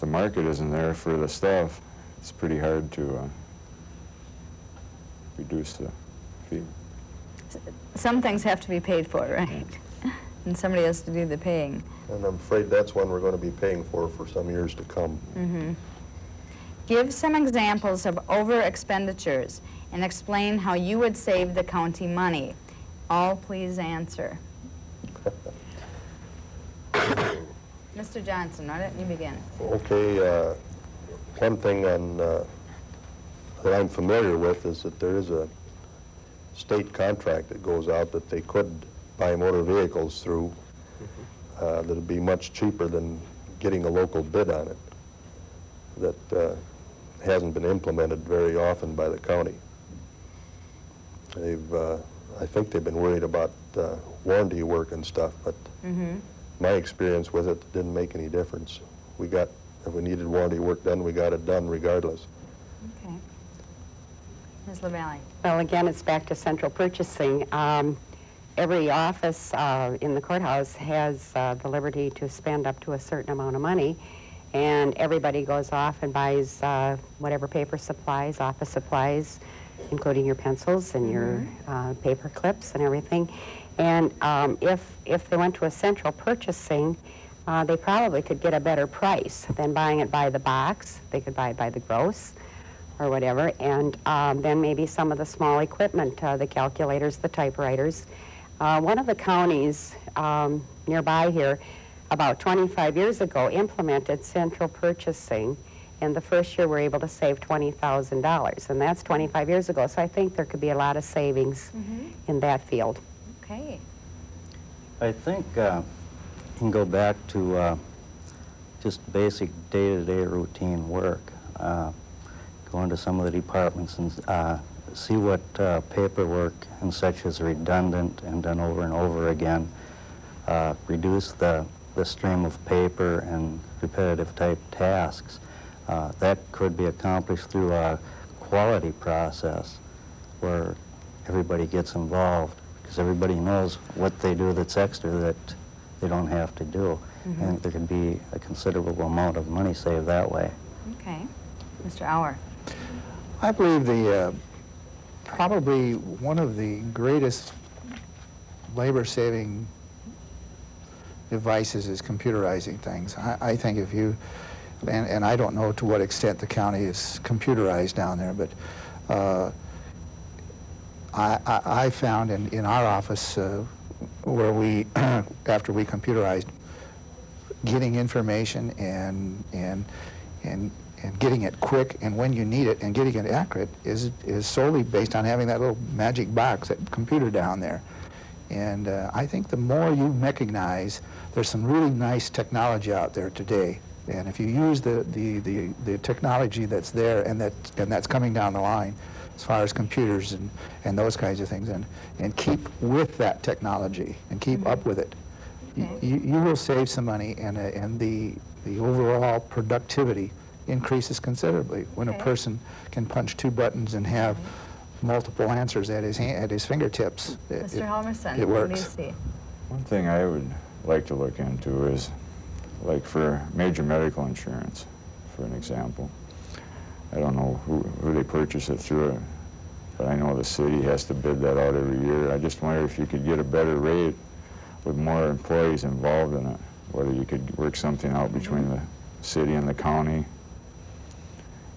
if the market isn't there for the stuff, it's pretty hard to reduce the fee. Some things have to be paid for, right? And somebody has to do the paying. And I'm afraid that's one we're going to be paying for some years to come. Mm-hmm. Give some examples of over expenditures and explain how you would save the county money. All please answer. Mr. Johnson, why don't you begin? Okay, one thing that I'm familiar with is that there is a state contract that goes out that they could buy motor vehicles through that would be much cheaper than getting a local bid on it. That hasn't been implemented very often by the county. I think they've been worried about warranty work and stuff, but my experience with it didn't make any difference. If we needed warranty work done, we got it done regardless. Okay. Ms. LaValley. Well, again, it's back to central purchasing. Every office in the courthouse has the liberty to spend up to a certain amount of money, and everybody goes off and buys whatever paper supplies, office supplies, including your pencils and your paper clips and everything. And if they went to a central purchasing, they probably could get a better price than buying it by the box. They could buy it by the gross or whatever, and then maybe some of the small equipment, the calculators, the typewriters. One of the counties nearby here, about 25 years ago, implemented central purchasing, and the first year we were able to save $20,000, and that's 25 years ago, so I think there could be a lot of savings in that field. Okay. I think you can go back to just basic day-to-day routine work. Go into some of the departments and see what paperwork and such is redundant and done over and over again. Reduce the stream of paper and repetitive type tasks. That could be accomplished through a quality process where everybody gets involved, because everybody knows what they do that's extra that they don't have to do. And there could be a considerable amount of money saved that way. Okay. Mr. Auer. I believe probably one of the greatest labor-saving devices is computerizing things. I think if you, and I don't know to what extent the county is computerized down there, but I found in our office where we, after we computerized, getting information and getting it quick and when you need it and getting it accurate is solely based on having that little magic box, that computer down there. And I think the more you mechanize, there's some really nice technology out there today. And if you use the technology that's there and that's coming down the line, as far as computers and those kinds of things, and keep with that technology and keep up with it, you will save some money, and the overall productivity increases considerably when a person can punch 2 buttons and have multiple answers at his fingertips. Mr. Halvorson, it works. What do you see? One thing I would like to look into is, like for major medical insurance, for an example. I don't know who they purchase it through, but I know the city has to bid that out every year. I just wonder if you could get a better rate with more employees involved in it, whether you could work something out between the city and the county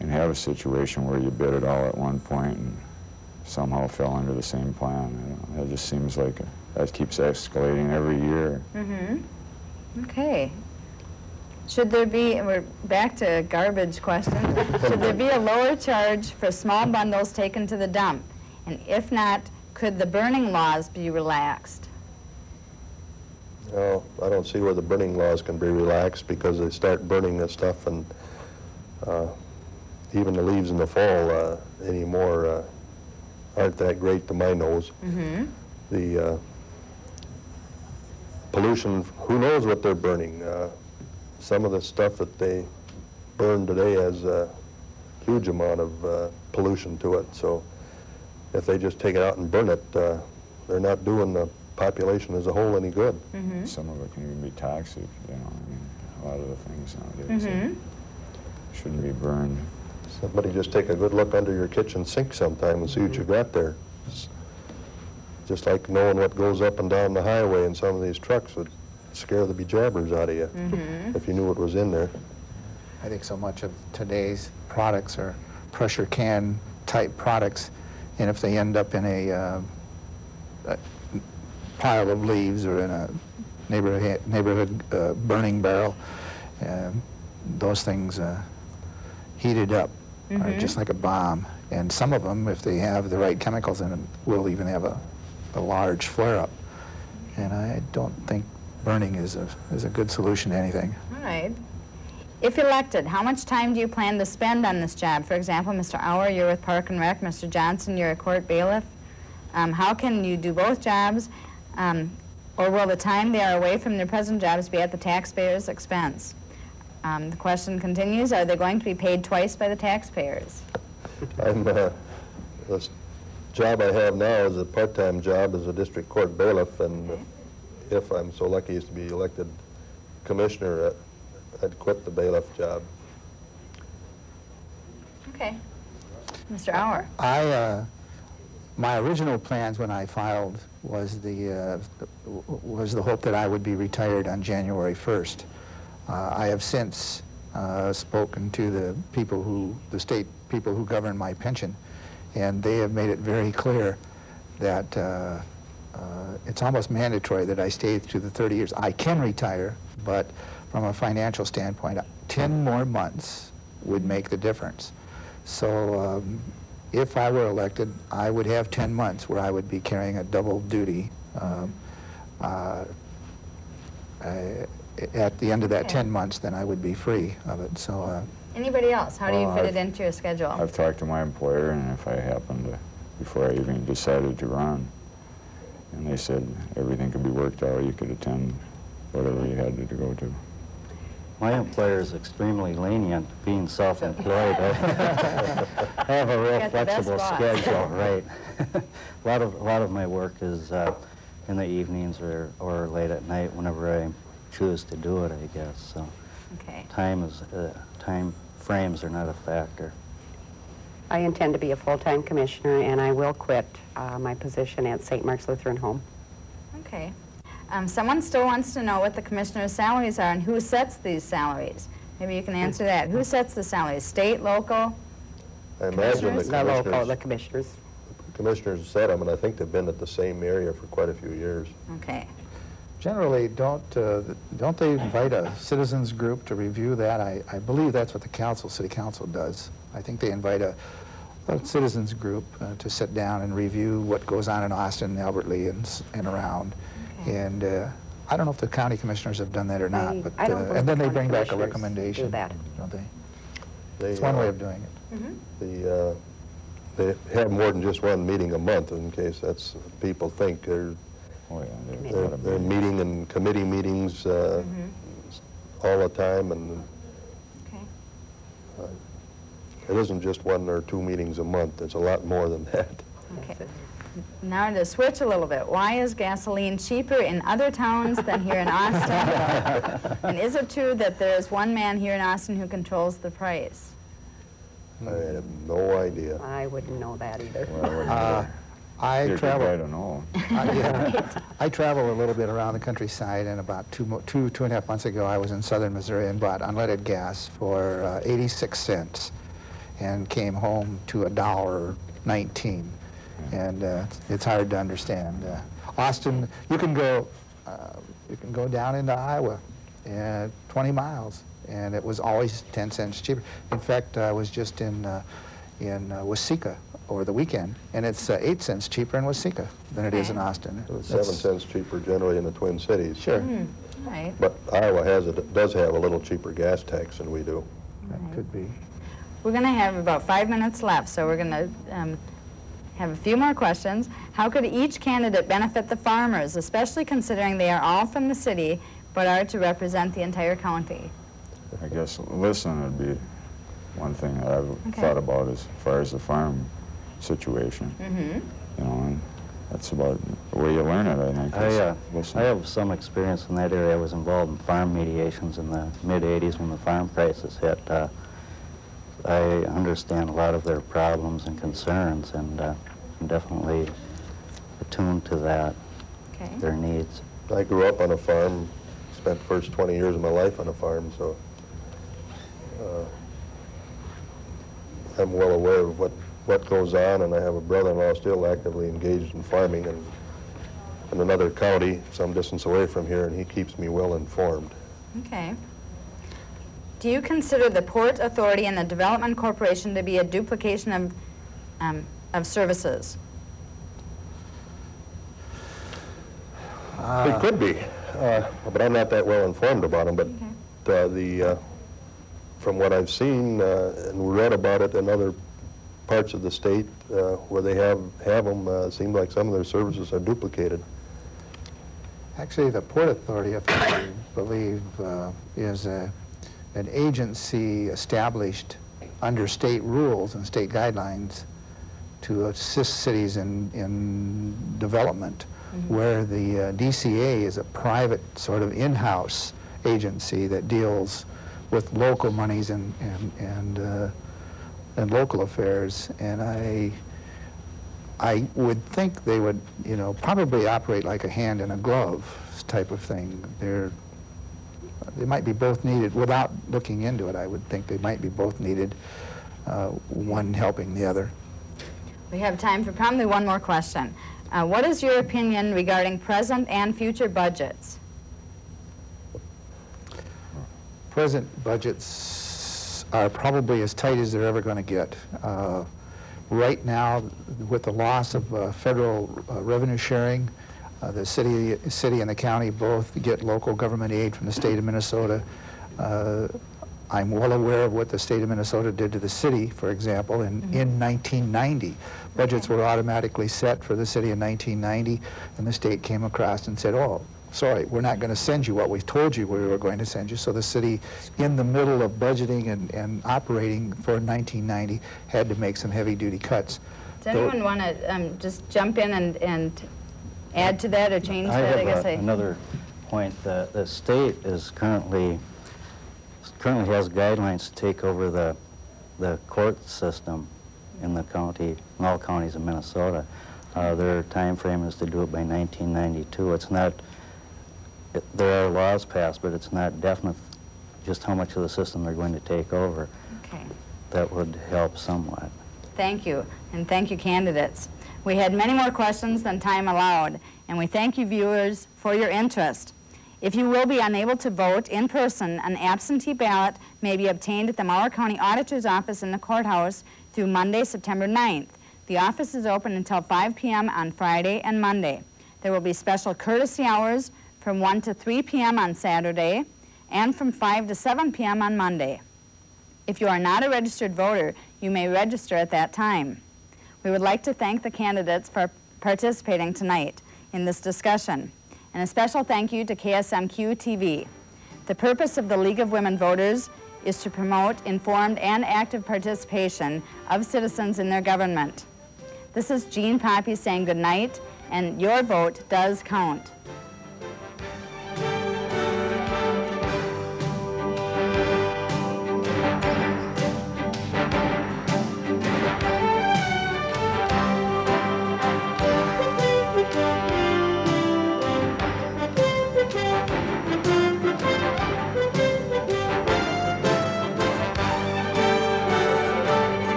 and have a situation where you bid it all at one point and somehow fell under the same plan. That just seems like that keeps escalating every year. Okay. Should there be, and we're back to garbage question, should there be a lower charge for small bundles taken to the dump? And if not, could the burning laws be relaxed? No, I don't see where the burning laws can be relaxed, because they start burning this stuff, and even the leaves in the fall anymore aren't that great to my nose. The pollution, who knows what they're burning? Some of the stuff that they burn today has a huge amount of pollution to it, so if they just take it out and burn it, they're not doing the population as a whole any good. Some of it can even be toxic, you know, I mean, a lot of the things nowadays. shouldn't be burned. Somebody just take a good look under your kitchen sink sometime and see what you got there. It's just like knowing what goes up and down the highway in some of these trucks would scare the bejabbers out of you if you knew what was in there. I think so much of today's products are pressure can type products, and if they end up in a pile of leaves or in a neighborhood burning barrel, those things heated up are just like a bomb. And some of them, if they have the right chemicals in them, will even have a large flare-up. And I don't think burning is a good solution to anything. All right. If elected, how much time do you plan to spend on this job? For example, Mr. Auer, you're with Park and Rec. Mr. Johnson, you're a court bailiff. How can you do both jobs? Or will the time they are away from their present jobs be at the taxpayers' expense? The question continues, are they going to be paid twice by the taxpayers? This job I have now is a part-time job as a district court bailiff, and if I'm so lucky as to be elected commissioner, I'd quit the bailiff job. Okay. Mr. Auer. My original plans when I filed was the hope that I would be retired on January 1st. I have since spoken to the state people who govern my pension, and they have made it very clear that it's almost mandatory that I stay through the 30 years. I can retire, but from a financial standpoint, 10 more months would make the difference. So if I were elected, I would have 10 months where I would be carrying a double duty. At the end of that 10 months, then I would be free of it. So. Anybody else? How do you fit it into your schedule? I've talked to my employer, and if I happened to, before I even decided to run, and they said everything could be worked out, you could attend whatever you had to go to. My employer is extremely lenient, being self-employed. I have a real flexible schedule, right? a lot of my work is in the evenings or late at night, whenever I choose to do it, I guess. So, okay. Time frames are not a factor. I intend to be a full-time commissioner, and I will quit my position at St. Mark's Lutheran Home. Okay. Someone still wants to know what the commissioner's salaries are and who sets these salaries. Maybe you can answer that. Who sets the salaries? State, local? I imagine The commissioners. The commissioners set them, and I think they've been at the same area for quite a few years. Okay. Generally, don't they invite a citizens group to review that? I believe that's what the city council does. I think they invite a citizens group to sit down and review what goes on in Austin, Albert Lee, and around. Okay. And I don't know if the county commissioners have done that or not, but and then they bring back a recommendation, do that. don't they? It's one way of doing it. Mm-hmm. They have more than just one meeting a month, in case that's what people think. They're meeting in committee meetings all the time, and it isn't just 1 or 2 meetings a month. It's a lot more than that. Okay. Now to switch a little bit, why is gasoline cheaper in other towns than here in Austin? And is it true that there is one man here in Austin who controls the price? I have no idea. I wouldn't know that either. Well, I travel. I don't know. I travel a little bit around the countryside, and about two and a half months ago, I was in southern Missouri and bought unleaded gas for 86 cents, and came home to $1.19, and it's hard to understand. Austin, you can go down into Iowa, 20 miles, and it was always 10 cents cheaper. In fact, I was just in Waseca over the weekend, and it's 8 cents cheaper in Waseca than it is in Austin. It's 7 cents cheaper generally in the Twin Cities. Sure. Right. But Iowa does have a little cheaper gas tax than we do. That could be. We're going to have about 5 minutes left, so we're going to have a few more questions. How could each candidate benefit the farmers, especially considering they are all from the city, but are to represent the entire county? I guess listen would be one thing that I've thought about as far as the farm situation. You know, and that's about the way you learn it, I think. I have some experience in that area. I was involved in farm mediations in the mid-'80s when the farm prices hit. I understand a lot of their problems and concerns, and I'm definitely attuned to that, Okay. their needs. I grew up on a farm, spent the first 20 years of my life on a farm, so I'm well aware of what goes on, and I have a brother-in-law still actively engaged in farming in another county some distance away from here, and he keeps me well informed. Okay. Do you consider the Port Authority and the Development Corporation to be a duplication of services? It could be, but I'm not that well informed about them. But from what I've seen and read about it in other parts of the state where they have them, it seems like some of their services are duplicated. Actually, the Port Authority, if I believe, is an agency established under state rules and state guidelines to assist cities in development, where the DCA is a private sort of in-house agency that deals with local monies and local affairs. And I would think they would, you know, probably operate like a hand in a glove type of thing. They might be both needed. Without looking into it, I would think they might be both needed, one helping the other. We have time for probably one more question. What is your opinion regarding present and future budgets? Present budgets are probably as tight as they're ever going to get. Right now, with the loss of federal revenue sharing, the city and the county both get local government aid from the state of Minnesota. I'm well aware of what the state of Minnesota did to the city, for example, in 1990. Budgets were automatically set for the city in 1990, and the state came across and said, oh, sorry, we're not going to send you what we told you we were going to send you. So the city, in the middle of budgeting and operating for 1990, had to make some heavy-duty cuts. Does anyone want to just jump in and add to that or change that? I have another point. The state is currently has guidelines to take over the court system in the county, in all counties in Minnesota. Their time frame is to do it by 1992. It's not. There are laws passed, but it's not definite just how much of the system they're going to take over. Okay. That would help somewhat. Thank you, and thank you, candidates. We had many more questions than time allowed, and we thank you, viewers, for your interest. If you will be unable to vote in person, an absentee ballot may be obtained at the Mower County Auditor's Office in the courthouse through Monday, September 9th. The office is open until 5 p.m. on Friday and Monday. There will be special courtesy hours from 1 to 3 p.m. on Saturday and from 5 to 7 p.m. on Monday. If you are not a registered voter, you may register at that time. We would like to thank the candidates for participating tonight in this discussion. And a special thank you to KSMQ-TV. The purpose of the League of Women Voters is to promote informed and active participation of citizens in their government. This is Jean Poppe saying good night, and your vote does count.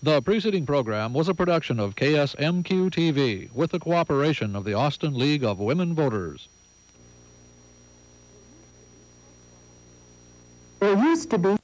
The preceding program was a production of KSMQ-TV with the cooperation of the Austin League of Women Voters. There used to be